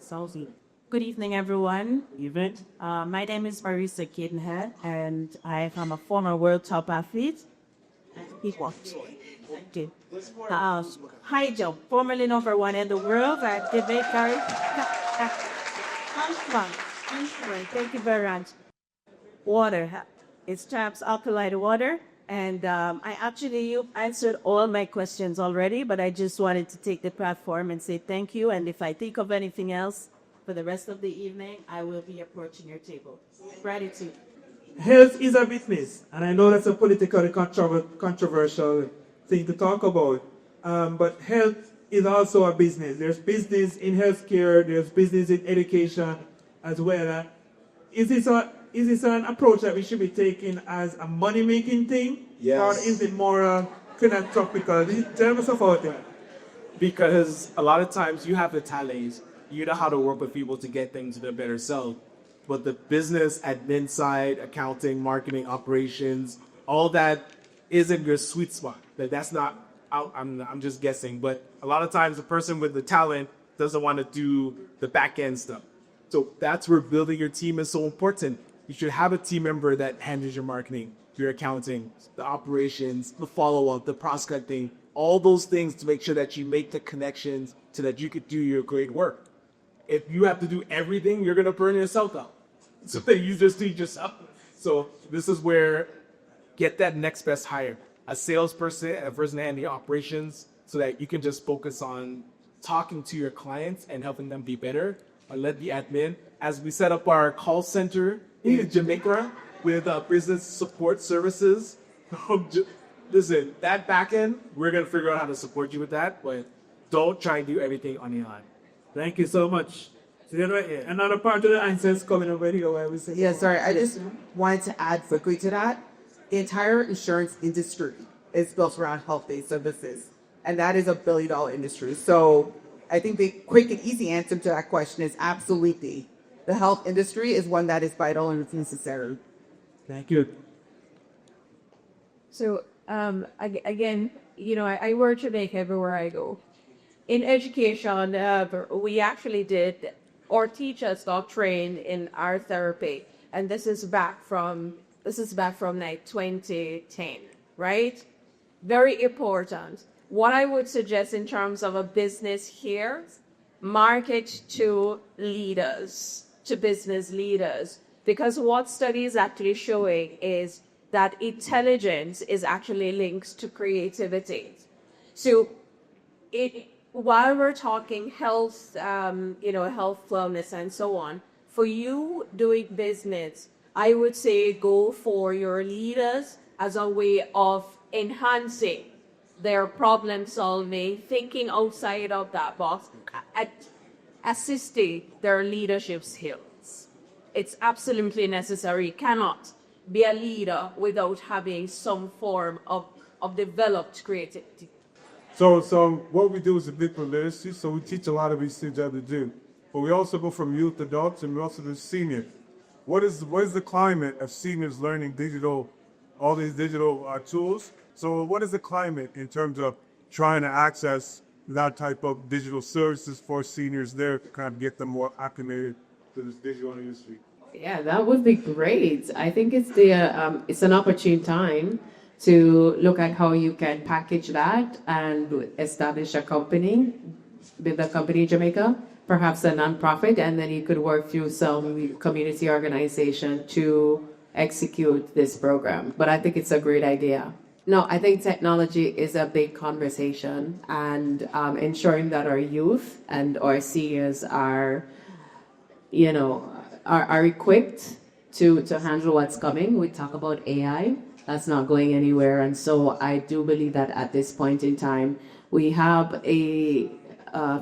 Sounds good. Good evening, everyone. Evening. My name is Marisa Cadenhead, and I am a former world top athlete. Thank you. High jump, formerly number one in the world at Jamaica. Thank you very much. Water. It's Champs Alkaline Water. And you answered all my questions already, but I just wanted to take the platform and say thank you. And if I think of anything else for the rest of the evening, I will be approaching your table. Gratitude. Health is a business, and I know that's a politically controversial thing to talk about. But health is also a business. There's business in healthcare, there's business in education as well. Is this an approach that we should be taking as a money-making thing? Yes. Or is it more philanthropical? Tell us about it. Because a lot of times you have the talents, you know how to work with people to get things to their better self. But the business, admin side, accounting, marketing, operations, all that isn't your sweet spot. That's not, I'm just guessing. But a lot of times the person with the talent doesn't want to do the back end stuff. So that's where building your team is so important. You should have a team member that handles your marketing, your accounting, the operations, the follow-up, the prospecting, all those things to make sure that you make the connections so that you could do your great work. If you have to do everything, you're going to burn yourself out. So you just need yourself. So this is where get that next best hire. A salesperson, a person handling operations, so that you can just focus on talking to your clients and helping them be better. Or let the admin, as we set up our call center in Jamaica with business support services. Listen, that back end, we're going to figure out how to support you with that, but don't try and do everything on your own. Thank you so much. So another part of the answer is coming over here where we say. Yeah, sorry. I just wanted to add quickly to that. The entire insurance industry is built around health-based services, and that is a billion-dollar industry. So I think the quick and easy answer to that question is absolutely. The health industry is one that is vital and it's necessary. Thank you. So, again, I work Jamaica everywhere I go. In education, we actually did, our teachers got trained in art therapy, and this is back from like 2010, right? Very important. What I would suggest in terms of a business here, market to leaders, to business leaders, because what study is actually showing is that intelligence is actually linked to creativity. So while we're talking health, health, wellness, and so on, for you doing business, I would say go for your leaders as a way of enhancing their problem solving, thinking outside of that box, assisting their leadership skills. It's absolutely necessary. You cannot be a leader without having some form of developed creativity. So what we do is a bit for literacy. So we teach a lot of these things that we do, but we also go from youth, adults, and we also do senior. What is the climate of seniors learning all these digital tools? So what is the climate in terms of trying to access that type of digital services for seniors there to kind of get them more acclimated to this digital industry? Yeah, that would be great. I think it's an opportune time to look at how you can package that and establish a company, build a company in Jamaica, perhaps a nonprofit, and then you could work through some community organization to execute this program. But I think it's a great idea. No, I think technology is a big conversation, and ensuring that our youth and our seniors are equipped to handle what's coming. We talk about AI. That's not going anywhere. And so I do believe that at this point in time, we have a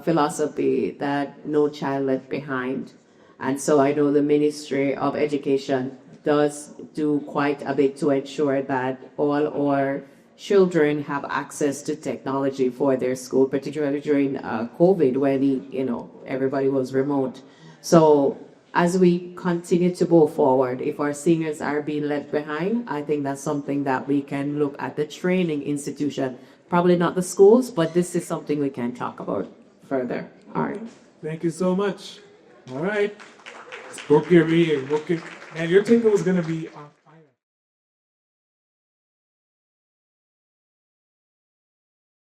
philosophy that no child left behind. And so I know the Ministry of Education does do quite a bit to ensure that all our children have access to technology for their school, particularly during COVID when, everybody was remote. So as we continue to go forward, if our seniors are being left behind, I think that's something that we can look at the training institution, probably not the schools, but this is something we can talk about further. All right. Thank you so much. All right. Book your reading. And your ticket was going to be